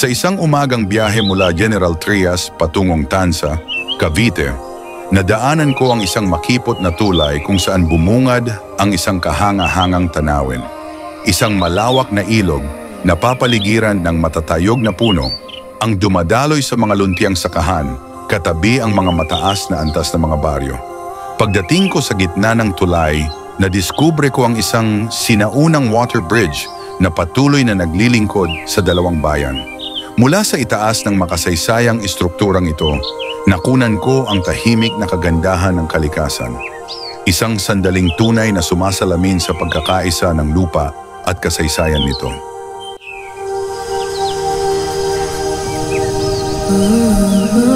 Sa isang umagang biyahe mula General Trias patungong Tansa, Cavite, nadaanan ko ang isang makipot na tulay kung saan bumungad ang isang kahanga-hangang tanawin. Isang malawak na ilog na papaligiran ng matatayog na puno ang dumadaloy sa mga luntiang sakahan, katabi ang mga mataas na antas na mga baryo. Pagdating ko sa gitna ng tulay, nadiskubre ko ang isang sinaunang water bridge na patuloy na naglilingkod sa dalawang bayan. Mula sa itaas ng makasaysayang istrukturang ito, nakunan ko ang tahimik na kagandahan ng kalikasan. Isang sandaling tunay na sumasalamin sa pagkakaisa ng lupa at kasaysayan nito. Ooh.